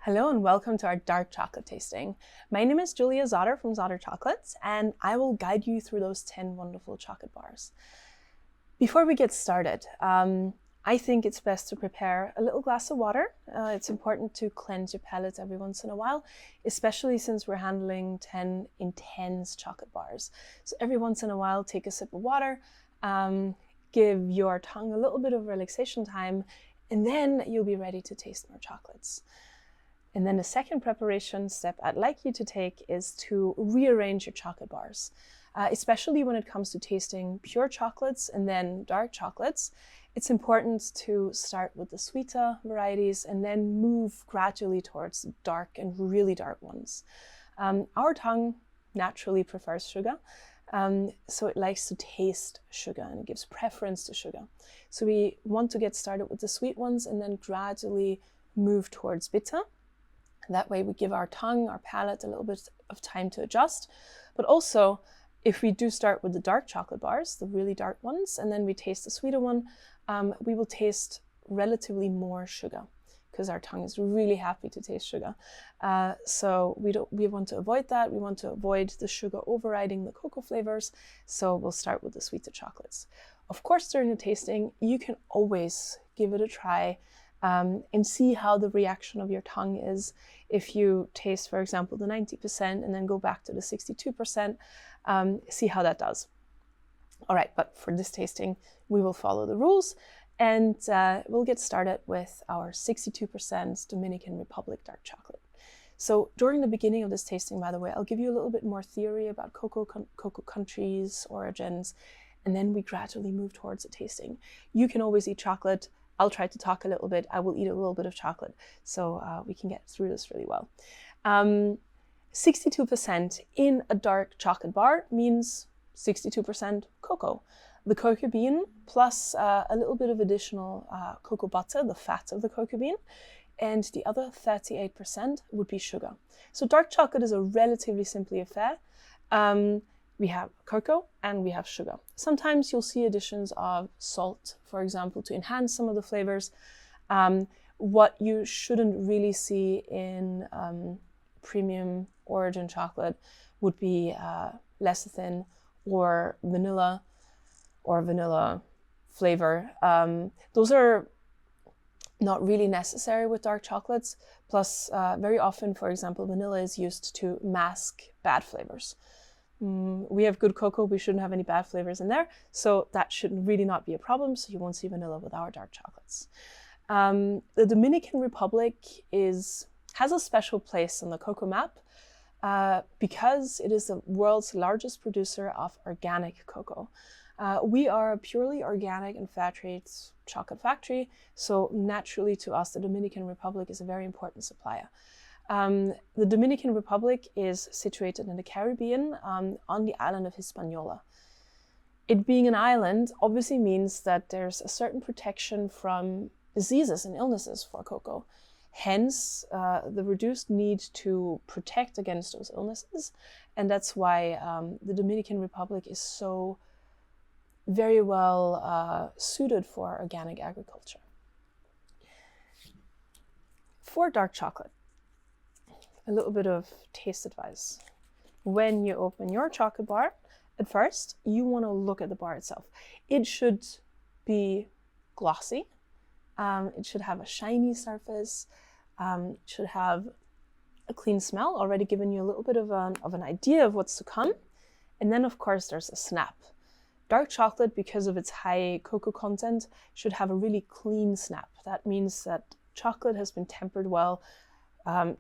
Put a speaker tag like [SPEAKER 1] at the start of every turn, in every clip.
[SPEAKER 1] Hello and welcome to our dark chocolate tasting. My name is Julia Zotter from Zotter Chocolates, and I will guide you through those 10 wonderful chocolate bars. Before we get started, I think it's best to prepare a little glass of water. It's important to cleanse your palate every once in a while, especially since we're handling 10 intense chocolate bars. So every once in a while, take a sip of water, give your tongue a little bit of relaxation time, and then you'll be ready to taste more chocolates. And then the second preparation step I'd like you to take is to rearrange your chocolate bars, especially when it comes to tasting pure chocolates and then dark chocolates. It's important to start with the sweeter varieties and then move gradually towards dark and really dark ones. Our tongue naturally prefers sugar, so it likes to taste sugar and it gives preference to sugar. So we want to get started with the sweet ones and then gradually move towards bitter. That way we give our tongue, our palate a little bit of time to adjust. But also, if we do start with the dark chocolate bars, the really dark ones, and then we taste the sweeter one, we will taste relatively more sugar because our tongue is really happy to taste sugar. So we want to avoid that. We want to avoid the sugar overriding the cocoa flavors. So we'll start with the sweeter chocolates. Of course, during the tasting, you can always give it a try and see how the reaction of your tongue is. If you taste, for example, the 90% and then go back to the 62%, see how that does. All right, but for this tasting, we will follow the rules and we'll get started with our 62% Dominican Republic dark chocolate. So during the beginning of this tasting, by the way, I'll give you a little bit more theory about cocoa countries, origins, and then we gradually move towards the tasting. You can always eat chocolate. I'll try to talk a little bit. I will eat a little bit of chocolate, so we can get through this really well. 62% in a dark chocolate bar means 62% cocoa. The cocoa bean plus a little bit of additional cocoa butter, the fat of the cocoa bean, and the other 38% would be sugar. So dark chocolate is a relatively simple affair. We have cocoa and we have sugar. Sometimes you'll see additions of salt, for example, to enhance some of the flavors. What you shouldn't really see in premium origin chocolate would be lecithin or vanilla flavor. Those are not really necessary with dark chocolates. Plus, very often, for example, vanilla is used to mask bad flavors. We have good cocoa, we shouldn't have any bad flavors in there, so that should really not be a problem, so you won't see vanilla with our dark chocolates. The Dominican Republic has a special place on the cocoa map because it is the world's largest producer of organic cocoa. We are a purely organic and fair trade chocolate factory, so naturally to us, the Dominican Republic is a very important supplier. The Dominican Republic is situated in the Caribbean on the island of Hispaniola. It being an island obviously means that there's a certain protection from diseases and illnesses for cocoa. Hence, the reduced need to protect against those illnesses. And that's why the Dominican Republic is so very well suited for organic agriculture. For dark chocolate, a little bit of taste advice. When you open your chocolate bar, at first, you want to look at the bar itself. It should be glossy. It should have a shiny surface. It should have a clean smell, already giving you a little bit of an idea of what's to come. And then, of course, there's a snap. Dark chocolate, because of its high cocoa content, should have a really clean snap. That means that chocolate has been tempered well.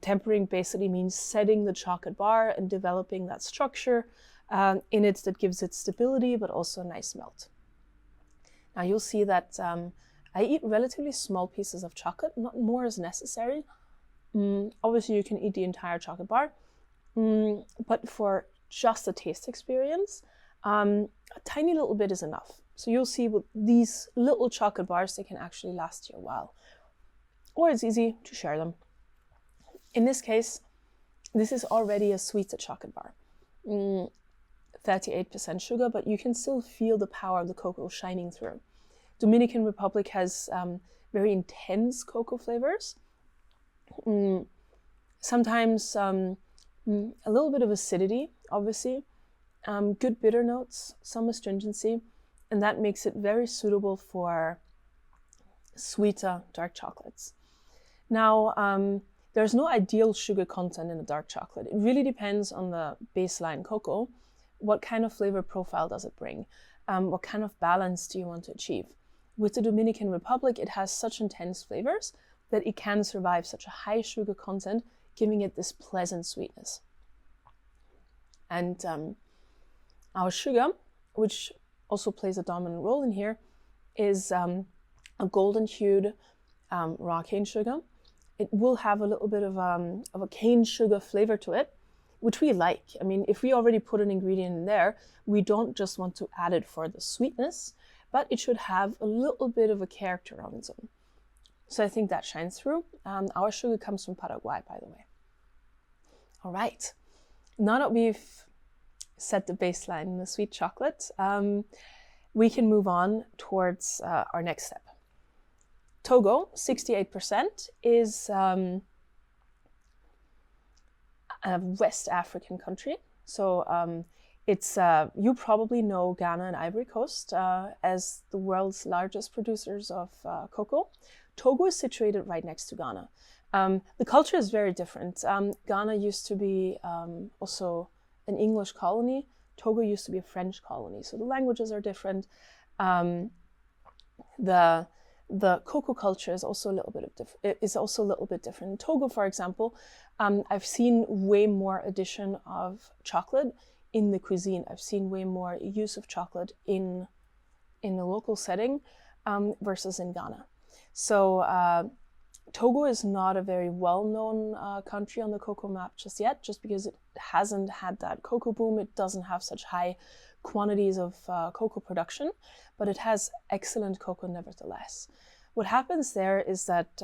[SPEAKER 1] Tempering basically means setting the chocolate bar and developing that structure in it that gives it stability, but also a nice melt. Now you'll see that I eat relatively small pieces of chocolate, not more is necessary. Obviously you can eat the entire chocolate bar, but for just a taste experience, a tiny little bit is enough. So you'll see with these little chocolate bars, they can actually last you a while. Or it's easy to share them. In this case, this is already a sweeter chocolate bar. 38% sugar, but you can still feel the power of the cocoa shining through. Dominican Republic has very intense cocoa flavors. Sometimes a little bit of acidity, obviously, good bitter notes, some astringency, and that makes it very suitable for sweeter dark chocolates. Now, there's no ideal sugar content in a dark chocolate. It really depends on the baseline cocoa. What kind of flavor profile does it bring? What kind of balance do you want to achieve? With the Dominican Republic, it has such intense flavors that it can survive such a high sugar content, giving it this pleasant sweetness. And our sugar, which also plays a dominant role in here, is a golden hued raw cane sugar. It will have a little bit of a cane sugar flavor to it, which we like. I mean, if we already put an ingredient in there, we don't just want to add it for the sweetness, but it should have a little bit of a character on its own. So I think that shines through. Our sugar comes from Paraguay, by the way. All right, now that we've set the baseline in the sweet chocolate, we can move on towards our next step. Togo, 68%, is a West African country. So it's you probably know Ghana and Ivory Coast as the world's largest producers of cocoa. Togo is situated right next to Ghana. The culture is very different. Ghana used to be also an English colony. Togo used to be a French colony. So the languages are different. The cocoa culture is also a little bit different. In Togo, for example, I've seen way more addition of chocolate in the cuisine. I've seen way more use of chocolate in the local setting versus in Ghana. So Togo is not a very well-known country on the cocoa map just yet, just because it hasn't had that cocoa boom. It doesn't have such high quantities of cocoa production, but it has excellent cocoa nevertheless. What happens there is that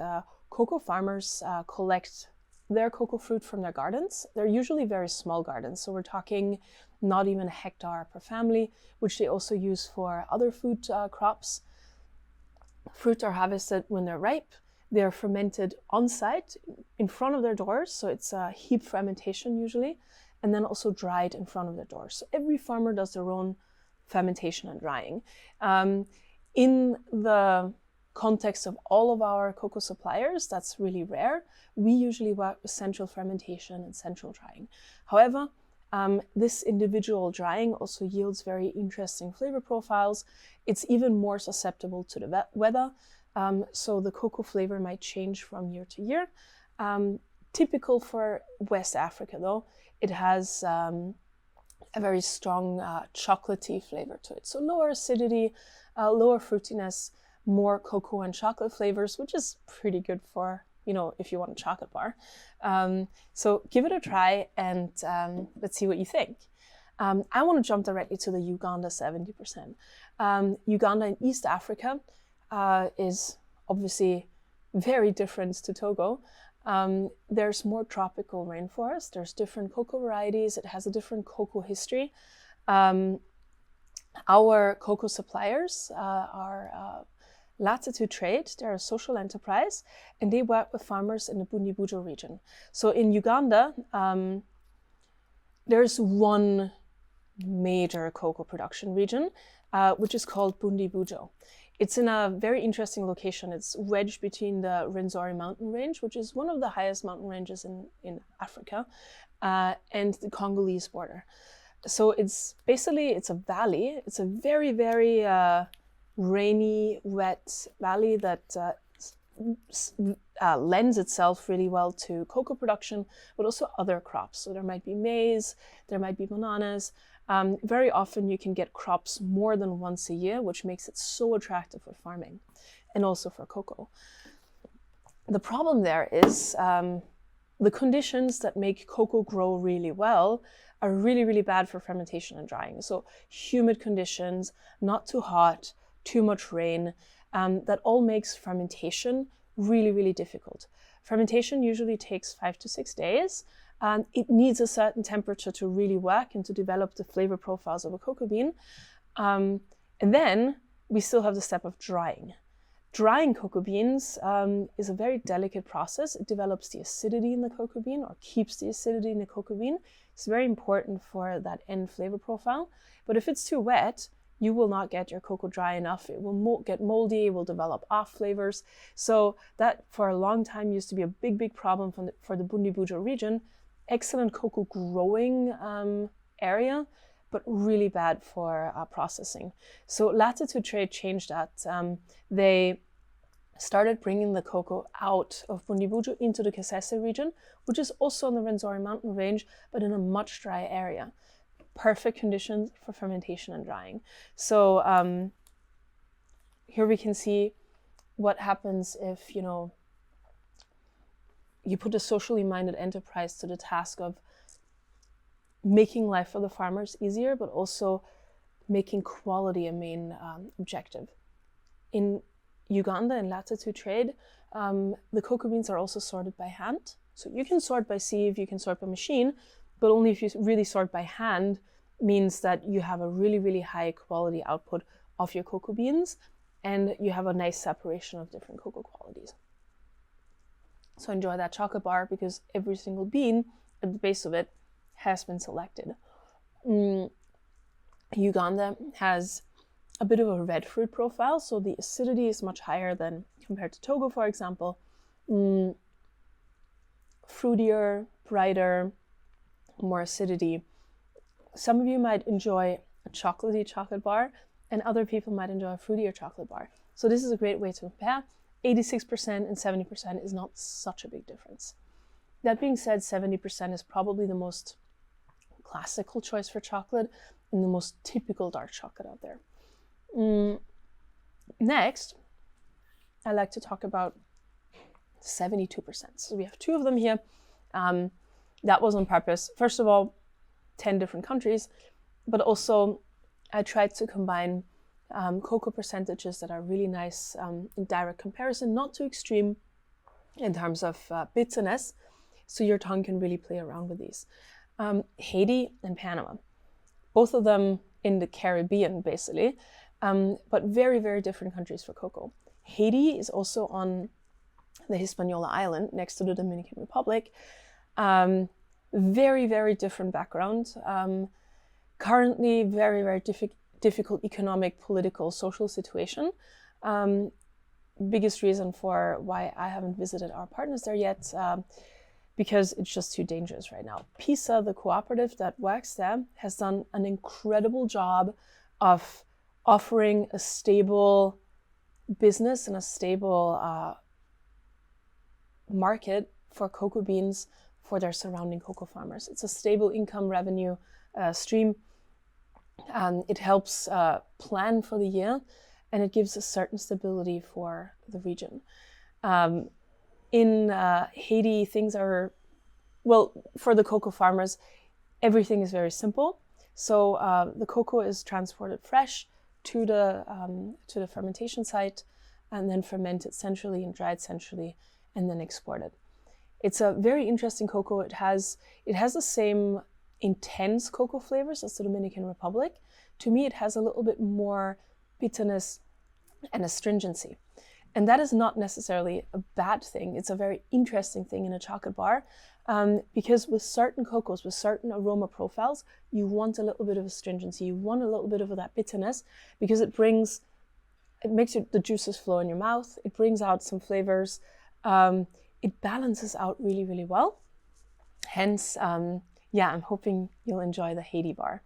[SPEAKER 1] cocoa farmers collect their cocoa fruit from their gardens. They're usually very small gardens, so we're talking not even a hectare per family, which they also use for other food crops. Fruit are harvested when they're ripe. They're fermented on site in front of their doors, so it's a heap fermentation usually, and then also dried in front of their doors. So every farmer does their own fermentation and drying. In the context of all of our cocoa suppliers, that's really rare. We usually work with central fermentation and central drying. However, this individual drying also yields very interesting flavor profiles. It's even more susceptible to the weather, so the cocoa flavor might change from year to year. Typical for West Africa though, it has a very strong chocolatey flavor to it. So lower acidity, lower fruitiness, more cocoa and chocolate flavors, which is pretty good for, if you want a chocolate bar. So give it a try and let's see what you think. I want to jump directly to the Uganda 70%. Uganda in East Africa is obviously very different to Togo. There's more tropical rainforest, there's different cocoa varieties, it has a different cocoa history. Our cocoa suppliers are Latitude Trade. They're a social enterprise, and they work with farmers in the Bundi-Bujo region. So in Uganda, there's one major cocoa production region, which is called Bundi-Bujo. It's in a very interesting location. It's wedged between the Rwenzori mountain range, which is one of the highest mountain ranges in Africa, and the Congolese border. So it's a valley. It's a very, very rainy, wet valley that lends itself really well to cocoa production, but also other crops. So there might be maize, there might be bananas. Very often you can get crops more than once a year, which makes it so attractive for farming and also for cocoa. The problem there is the conditions that make cocoa grow really well are really, really bad for fermentation and drying. So humid conditions, not too hot, too much rain, that all makes fermentation really, really difficult. Fermentation usually takes 5 to 6 days. It needs a certain temperature to really work and to develop the flavor profiles of a cocoa bean. And then we still have the step of drying. Drying cocoa beans is a very delicate process. It develops the acidity in the cocoa bean, or keeps the acidity in the cocoa bean. It's very important for that end flavor profile. But if it's too wet, you will not get your cocoa dry enough. It will get moldy, it will develop off flavors. So that for a long time used to be a big problem for the Bundibujo region. Excellent cocoa growing area, but really bad for processing. So Latitude Trade changed that. They started bringing the cocoa out of Bundibujo into the Kasese region, which is also on the Rwenzori mountain range, but in a much drier area. Perfect conditions for fermentation and drying. So here we can see what happens if, you know, you put a socially minded enterprise to the task of making life for the farmers easier, but also making quality a main objective. In Uganda, in Latitude Trade, the cocoa beans are also sorted by hand. So you can sort by sieve, you can sort by machine, but only if you really sort by hand means that you have a really high quality output of your cocoa beans, and you have a nice separation of different cocoa qualities. So enjoy that chocolate bar, because every single bean at the base of it has been selected. Uganda has a bit of a red fruit profile, so the acidity is much higher than compared to Togo, for example. Fruitier, brighter, more acidity. Some of you might enjoy a chocolatey chocolate bar, and other people might enjoy a fruitier chocolate bar. So this is a great way to compare. 86% and 70% is not such a big difference. That being said, 70% is probably the most classical choice for chocolate and the most typical dark chocolate out there. Next, I like to talk about 72%. So we have two of them here. That was on purpose. First of all, 10 different countries, but also I tried to combine cocoa percentages that are really nice in direct comparison, not too extreme in terms of bitterness, so your tongue can really play around with these. Haiti and Panama, both of them in the Caribbean, basically, but very different countries for cocoa. Haiti is also on the Hispaniola island next to the Dominican Republic. Very different background. Currently very difficult economic, political, social situation. Biggest reason for why I haven't visited our partners there yet, because it's just too dangerous right now. PISA, the cooperative that works there, has done an incredible job of offering a stable business and a stable market for cocoa beans for their surrounding cocoa farmers. It's a stable income revenue stream. It helps plan for the year, and it gives a certain stability for the region. In Haiti, things are, well, for the cocoa farmers, everything is very simple. So the cocoa is transported fresh to the fermentation site, and then fermented centrally and dried centrally, and then exported. It's a very interesting cocoa. It has the same intense cocoa flavors as the Dominican Republic. To me, it has a little bit more bitterness and astringency. And that is not necessarily a bad thing. It's a very interesting thing in a chocolate bar, because with certain cocoas, with certain aroma profiles, you want a little bit of astringency. You want a little bit of that bitterness, because it makes the juices flow in your mouth. It brings out some flavors. It balances out really well. Hence, I'm hoping you'll enjoy the Haiti bar.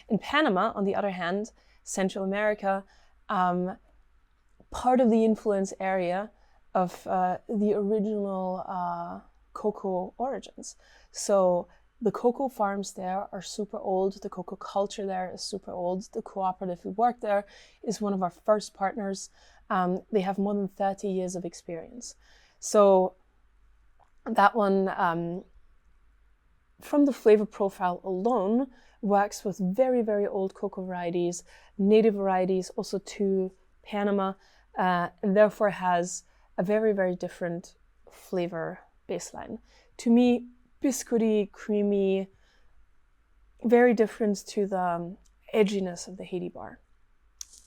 [SPEAKER 1] In Panama, on the other hand, Central America, part of the influence area of the original cocoa origins. So the cocoa farms there are super old. The cocoa culture there is super old. The cooperative who worked there is one of our first partners. They have more than 30 years of experience. So that one, from the flavor profile alone, works with very old cocoa varieties, native varieties, also to Panama, and therefore has a very different flavor baseline. To me, biscuity, creamy, very different to the edginess of the Haiti bar.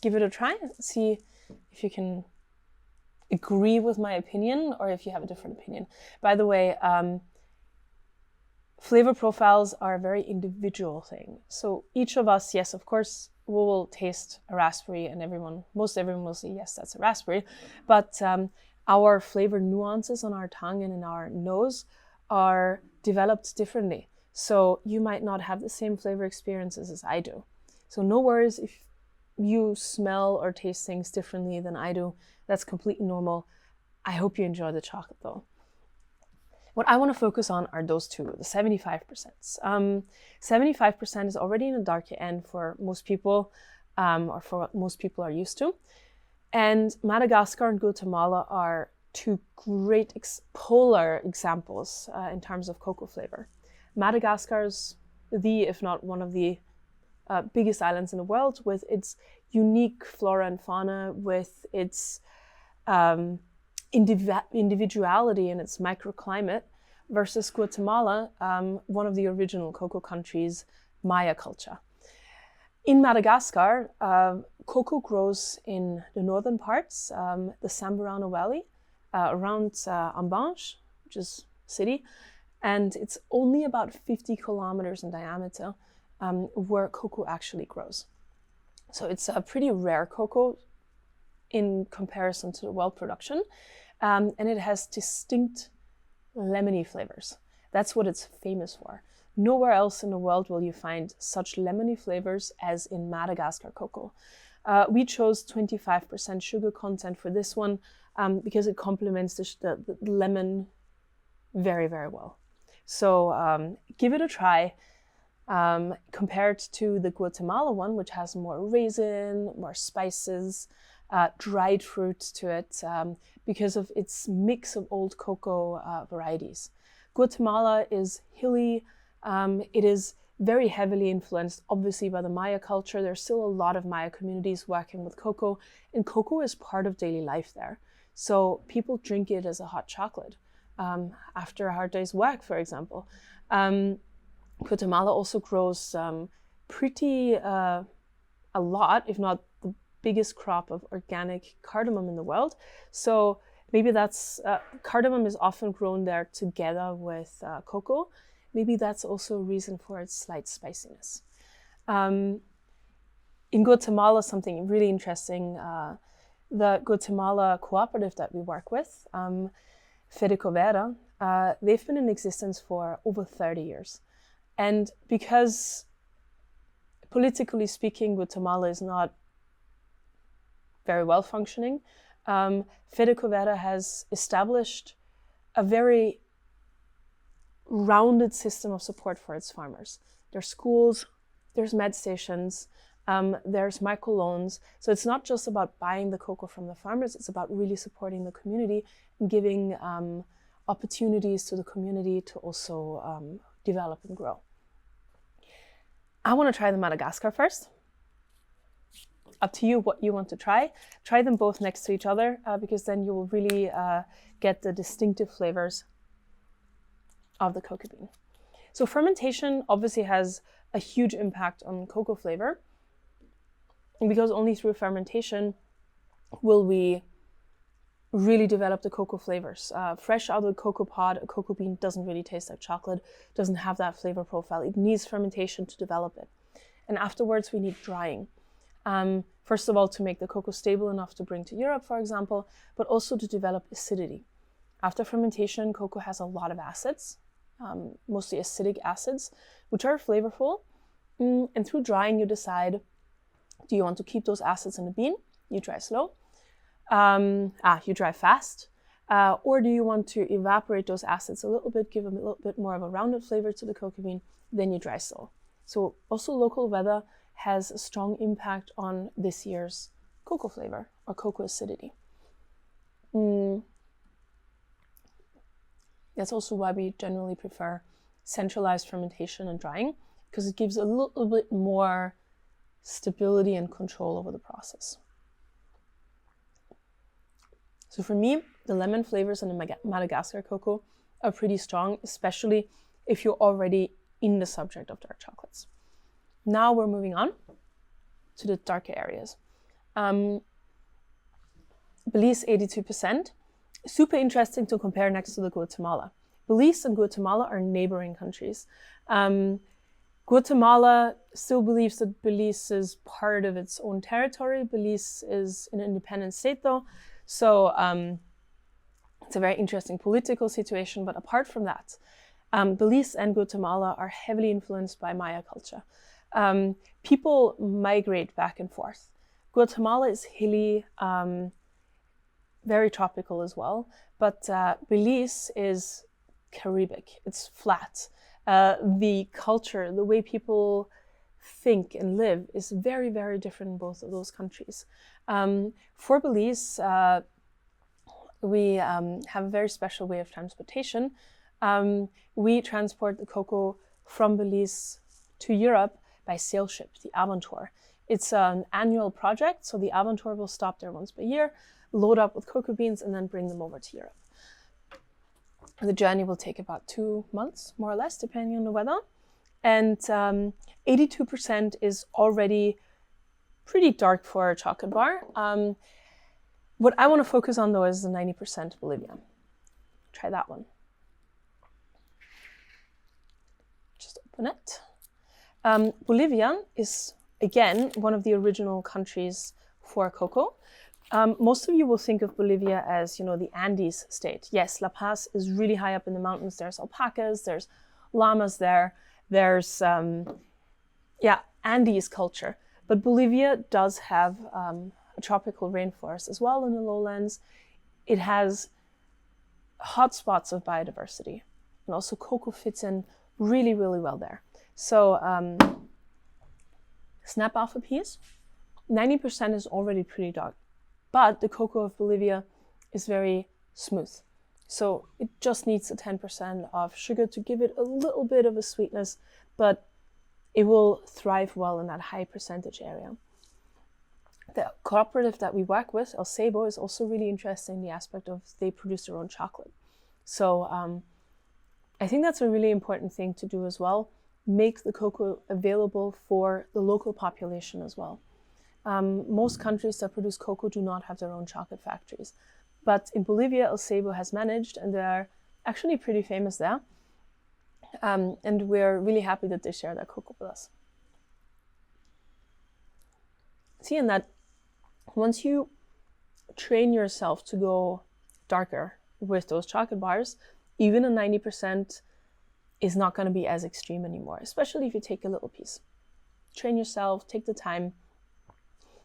[SPEAKER 1] Give it a try and see if you can agree with my opinion or if you have a different opinion. By the way, flavor profiles are a very individual thing. So each of us, yes, of course, we will taste a raspberry and most everyone will say, yes, that's a raspberry. But our flavor nuances on our tongue and in our nose are developed differently. So you might not have the same flavor experiences as I do. So no worries if you smell or taste things differently than I do. That's completely normal. I hope you enjoy the chocolate though. What I want to focus on are those two, the 75%. 75% is already in the darker end for most people, or for what most people are used to. And Madagascar and Guatemala are two great polar examples in terms of cocoa flavor. Madagascar is if not one of the biggest islands in the world, with its unique flora and fauna, with its individuality and its microclimate, versus Guatemala, one of the original cocoa countries, Maya culture. In Madagascar, cocoa grows in the northern parts, the Samburano Valley, around Ambange, which is a city, and it's only about 50 kilometers in diameter where cocoa actually grows. So it's a pretty rare cocoa in comparison to the world production, and it has distinct lemony flavors. That's what it's famous for. Nowhere else in the world will you find such lemony flavors as in Madagascar cocoa. We chose 25% sugar content for this one because it complements the lemon very, very well. So give it a try. Compared to the Guatemala one, which has more raisin, more spices, dried fruit to it, because of its mix of old cocoa varieties. Guatemala is hilly. It is very heavily influenced, obviously, by the Maya culture. There's still a lot of Maya communities working with cocoa, and cocoa is part of daily life there. So people drink it as a hot chocolate after a hard day's work, for example. Guatemala also grows pretty a lot, if not the biggest crop of organic cardamom in the world. So maybe that's, cardamom is often grown there together with cocoa. Maybe that's also a reason for its slight spiciness. In Guatemala, something really interesting, the Guatemala cooperative that we work with, Fedecovera, they've been in existence for over 30 years. And because, politically speaking, Guatemala is not very well functioning, Fedecovera has established a very rounded system of support for its farmers. There's schools, there's med stations, there's microloans. So it's not just about buying the cocoa from the farmers, it's about really supporting the community and giving opportunities to the community to also develop and grow. I want to try the Madagascar first. Up to you what you want to try. Try them both next to each other because then you will really get the distinctive flavors of the cocoa bean. So fermentation obviously has a huge impact on cocoa flavor, because only through fermentation will we really develop the cocoa flavors. Fresh out of the cocoa pod, a cocoa bean doesn't really taste like chocolate, doesn't have that flavor profile. It needs fermentation to develop it. And afterwards we need drying. First of all, to make the cocoa stable enough to bring to Europe, for example, but also to develop acidity. After fermentation, cocoa has a lot of acids, mostly acidic acids, which are flavorful. And through drying, you decide, do you want to keep those acids in the bean? You dry slow. You dry fast, or do you want to evaporate those acids a little bit, give them a little bit more of a rounded flavor to the cocoa bean, then you dry slow. So also local weather has a strong impact on this year's cocoa flavor or cocoa acidity. That's also why we generally prefer centralized fermentation and drying, because it gives a little bit more stability and control over the process. So for me, the lemon flavors in the Madagascar cocoa are pretty strong, especially if you're already in the subject of dark chocolates. Now we're moving on to the darker areas. Belize 82%. Super interesting to compare next to the Guatemala. Belize and Guatemala are neighboring countries. Guatemala still believes that Belize is part of its own territory. Belize is an independent state though. So it's a very interesting political situation. But apart from that, Belize and Guatemala are heavily influenced by Maya culture. People migrate back and forth. Guatemala is hilly, very tropical as well. But Belize is Caribbean. It's flat. The culture, the way people think and live is very, very different in both of those countries. For Belize, we have a very special way of transportation. We transport the cocoa from Belize to Europe by sail ship, the Aventure. It's an annual project, so the Aventure will stop there once per year, load up with cocoa beans, and then bring them over to Europe. The journey will take about 2 months, more or less, depending on the weather. And 82% is already pretty dark for a chocolate bar. What I want to focus on, though, is the 90% Bolivia. Try that one. Just open it. Bolivia is, again, one of the original countries for cocoa. Most of you will think of Bolivia as, the Andes state. Yes, La Paz is really high up in the mountains. There's alpacas, there's llamas there. There's, Andes culture. But Bolivia does have a tropical rainforest as well in the lowlands. It has hotspots of biodiversity. And also cocoa fits in really, really well there. So snap off a piece. 90% is already pretty dark. But the cocoa of Bolivia is very smooth. So it just needs the 10% of sugar to give it a little bit of a sweetness, but it will thrive well in that high percentage area. The cooperative that we work with, El Cebo, is also really interesting in the aspect of they produce their own chocolate. So I think that's a really important thing to do as well. Make the cocoa available for the local population as well. Most countries that produce cocoa do not have their own chocolate factories. But in Bolivia, El Cebo has managed, and they're actually pretty famous there. And we're really happy that they share their cocoa with us. See, in that once you train yourself to go darker with those chocolate bars, even a 90% is not going to be as extreme anymore, especially if you take a little piece. Train yourself, take the time.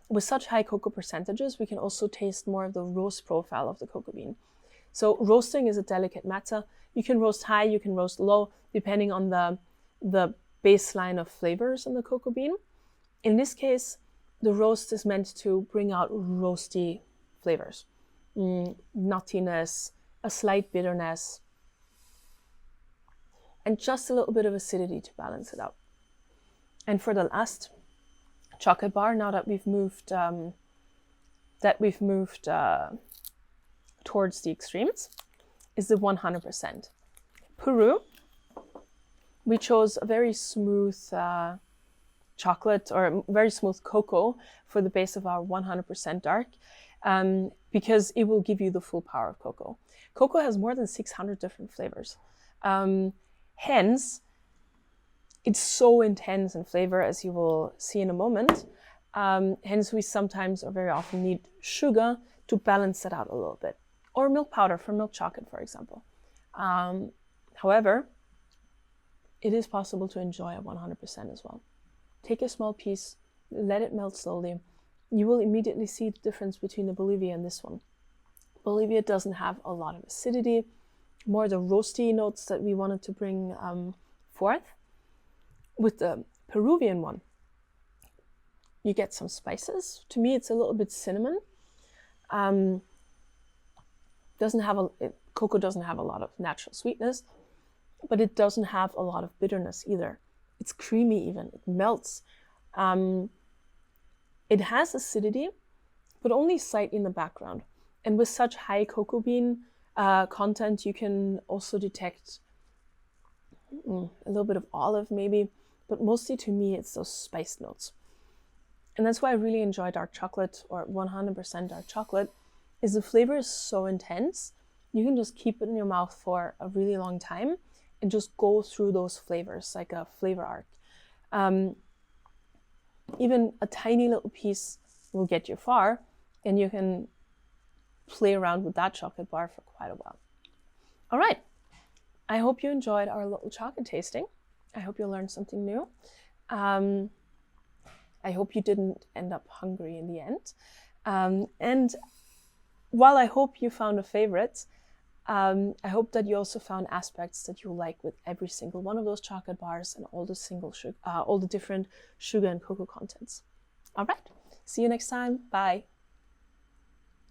[SPEAKER 1] With such high cocoa percentages, we can also taste more of the roast profile of the cocoa bean. So roasting is a delicate matter. You can roast high, you can roast low, depending on the baseline of flavors in the cocoa bean. In this case, the roast is meant to bring out roasty flavors. Nuttiness, a slight bitterness, and just a little bit of acidity to balance it out. And for the last chocolate bar, now that we've moved towards the extremes, is the 100%. Peru, we chose a very smooth chocolate or very smooth cocoa for the base of our 100% dark, because it will give you the full power of cocoa. Cocoa has more than 600 different flavors. Hence, it's so intense in flavor, as you will see in a moment. Hence, we sometimes or very often need sugar to balance that out a little bit. Or milk powder for milk chocolate, for example. However, it is possible to enjoy a 100% as well. Take a small piece, let it melt slowly. You will immediately see the difference between the Bolivia and this one. Bolivia doesn't have a lot of acidity, more the roasty notes that we wanted to bring forth. With the Peruvian one, you get some spices. To me, it's a little bit cinnamon. Cocoa doesn't have a lot of natural sweetness, but it doesn't have a lot of bitterness either. It's creamy even, it melts. It has acidity, but only slightly in the background. And with such high cocoa bean content, you can also detect a little bit of olive maybe, but mostly to me, it's those spice notes. And that's why I really enjoy dark chocolate or 100% dark chocolate. is the flavor is so intense, you can just keep it in your mouth for a really long time and just go through those flavors like a flavor arc. Even a tiny little piece will get you far, and you can play around with that chocolate bar for quite a while. All right, I hope you enjoyed our little chocolate tasting. I hope you learned something new. I hope you didn't end up hungry in the end. And while I hope you found a favorite, I hope that you also found aspects that you like with every single one of those chocolate bars and all the different sugar and cocoa contents. All right, see you next time. Bye.